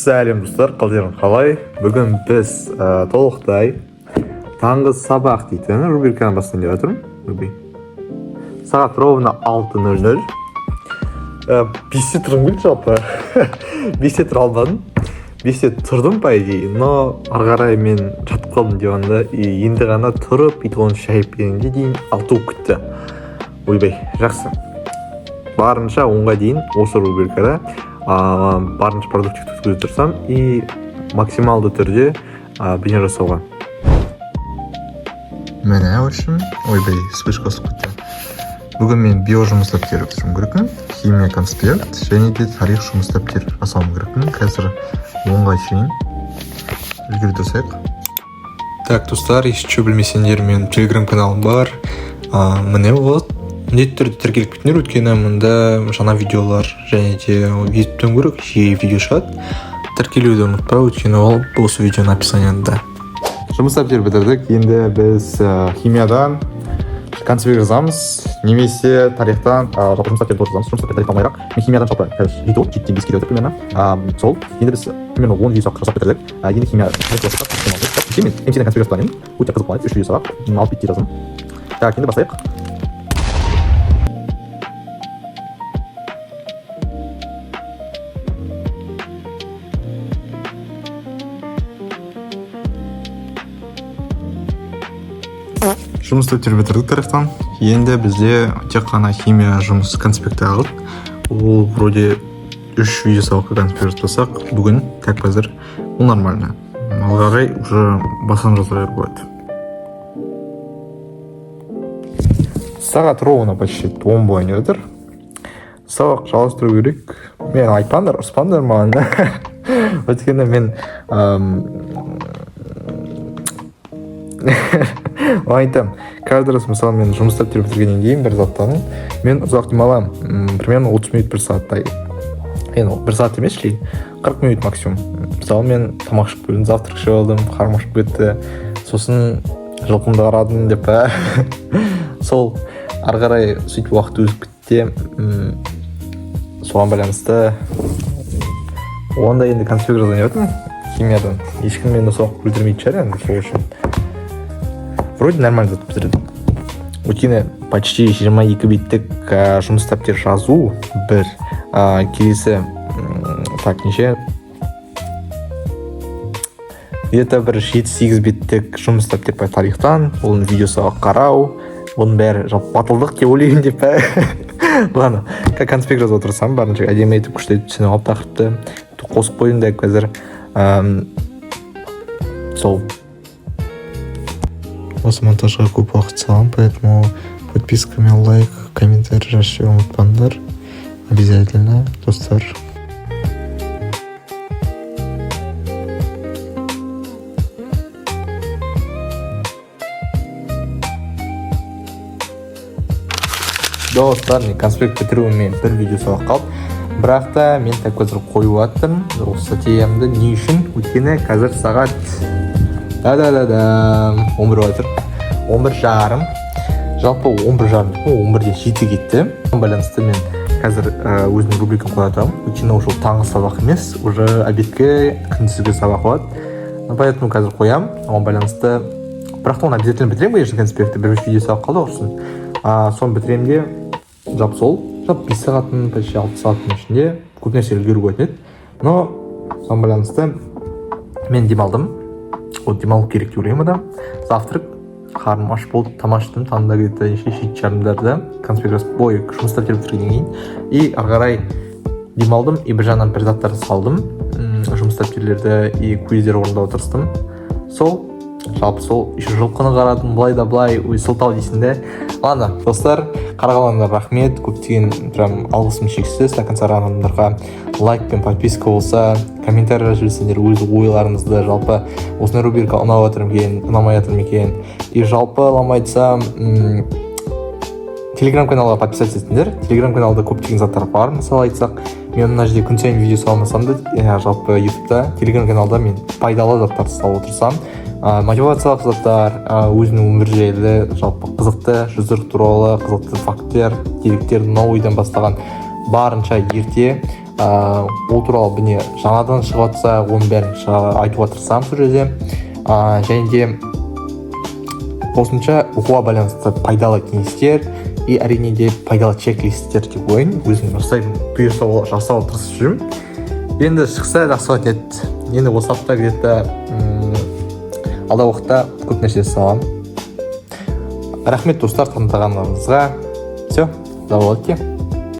Сәлем достар, қалдерің қалай? Бүгін біз толықтай таңғы сабақ дейтін рубриканы бастайын деп жатырмын. Сағат ровно 6:00. 5-те тұрғым келді жалпы. 5-те тұра алмадым. 5-те тұрдым по идее, но ары қарай мен жатып қалдым диванда. Енді ғана тұрып, оны шайып келгенге дейін 6 болып кетті. Ойбай, жақсы. Барынша 10-ға дейін осы рубрикада барынша продуктивті өткізіп тұрсам и максималды түрде бейне жасауға. Міне үшін, ойбай, вспышка өсіп кетті. Бүгін мен био жұмыс дәптері жасауым керекпін, химия конспект және де тарих жұмыс дәптері жасауым керекпін. Қазір 10-ға шейін үлгердесек. Так, достар, ешчі білмесеңдер, мен телеграм каналым бар. Міне вот. Міндетті түрде тіркеліп кетіңдер, өйткені мұнда жаңа видеолар және де ютубтан көріп жиі видео шығады. Тіркелуді ұмытпа, өйткені ол осы видеоның описанияда. Жұмыс дәптер бітірдік. Енді біз химиядан конспект жазамыз, немесе тарихтан жұмыс дәптерді жазамыз. Жұмыс дәптер тарих алмайрақ. Мен химиядан жалпы жетті, 7-5 келеді примерно. Сол. Енді біз примерно 10 видео жасап бітірдік. Енді химия мен МС-ден конспект жазып өте қызық болады. 3 видео сабақ, алып бетте жаздым. Так, енді бастайық. Жұмыс дәптері бітірдік тарихтан. Енді бізде тек қана химия жұмыс конспекті қалды. Ол вроде 3 видео сабаққа конспект жасасақ, бүгін так қазір ол нормально. Алға қарай уже басын жазар болады. Сағат ровно почти 10 болайын жатыр. Сабақ жалғастыру керек. Мен айтпаңдар, ұрыспаңдар маған. Өйткені мен айтам, каждый раз мысалы мен жұмыс дәптері бітіргеннен кейін бір заттан мен ұзақ демаламын, примерно 30 минут, 1 сағаттай. Енді 1 сағат емес, 40 минут максимум. Мысалы мен тамақ ішіп келдім, завтрак ішіп алдым, қарным ашып кетті. Сосын жылқымды қарадым деп сол ары қарай сөйтіп уақыт өтіп кетті. Соған байланысты онда енді конспект жазайын деп жатырмын химиядан. Ешкім мені соқ білдірмейді шығар енді сол үшін. Вроде нормально бітірдім. Өйткені почти 22 беттік жұмыс дәптер жазу бір. Келесі так неше? Где-то бір 7-8 беттік жұмыс дәптер по тарихтан, оның видеосы қарау, оның бәрі жалпы батылдық деп ойлаймын деп. Ладно, конспект жазып отырсам, барынша әдемі етіп күшті етіп түсініп алып тақырыпты қосып қойдым да қазір сол. Осы монтажға көп уақыт салам, поэтому подписками, лайк, комментарий жазуды ұмытпаңдар. Обязательно, достар. Достар, конспект бітіруімен бір видео сабақ қалды. Бірақ та мен так қазір қойып аттым. Осы статьямды не үшін? Өйткені қазір сағат 11 отыр. 11:30. Жалпы 11:30, 11-де 7 кетті. Байланысты мен қазір өзімнің рубрикам қоятамын. Өйткені ол таңғы сабақ емес, уже обедке, күндізгі сабақ болады. Поэтому қазір қоям. Оған байланысты. Бірақ та оны обязательно бітірем, конечно, конспектті. Бір видео сабақ қалды орсын. Соны бітіремде жалпы сол. Жалпы 5 сағаттың, почти 6 сағаттың ішінде көп нәрсе үлгеру өтеді. Но соған байланысты мен демалдым. Ол демалу керек деп ойлаймын да. Завтрак, қарным аш болды, тамақ іштім, таңда где-то 7:30 конспект жазып бой жұмыс дәптері бітіргеннен кейін. И ары қарай демалдым, и бір жағынан бір заттарды салдым. Жұмыс дәптерлерді и квиздер орындап отырыстым. Сол, жалпы сол, еще жылқыны қарадым, былай да былай, сылтау дейсің де. Ладно, достар, қарағандар рахмет, көптеген прям алғысым шексіз. До конца адамдарға лайк пен подписка болса, комментарий жазып жіберсеңдер өз ойларыңызды, жалпы осындай рубрика ұнап жатыр екен, ұнамай жатыр екен. И жалпы ламайтсам телеграм каналға подписаться етіңдер. Телеграм каналда көптеген заттар бар. Мысалы айтсақ, мен мына жерде күн сайын видео салмасам да, жалпы ютубта, телеграм каналда мен пайдалы заттарды салып отырсам, мотивациялық заттар, өзінің өмір жайлы, жалпы қызықты жүздер туралы, қызықты факттер, деректер, новыйдан бастаған барынша ерте ол туралы міне жаңадан шығып жатса оның бәрін айтуға тырысамын сол жерде. Және де қосымша оқуға байланысты пайдалы кеңестер и әрине де пайдалы чек-листтер деп ойлаймын. Өзім жасауға тырысып жүрмін. Енді шықса жақсы болатын еді. Енді осы апта где-то алдағы уақытта көп нәрсе жасаламын. Рахмет достар, тыңдағандарыңызға. Все, да болады.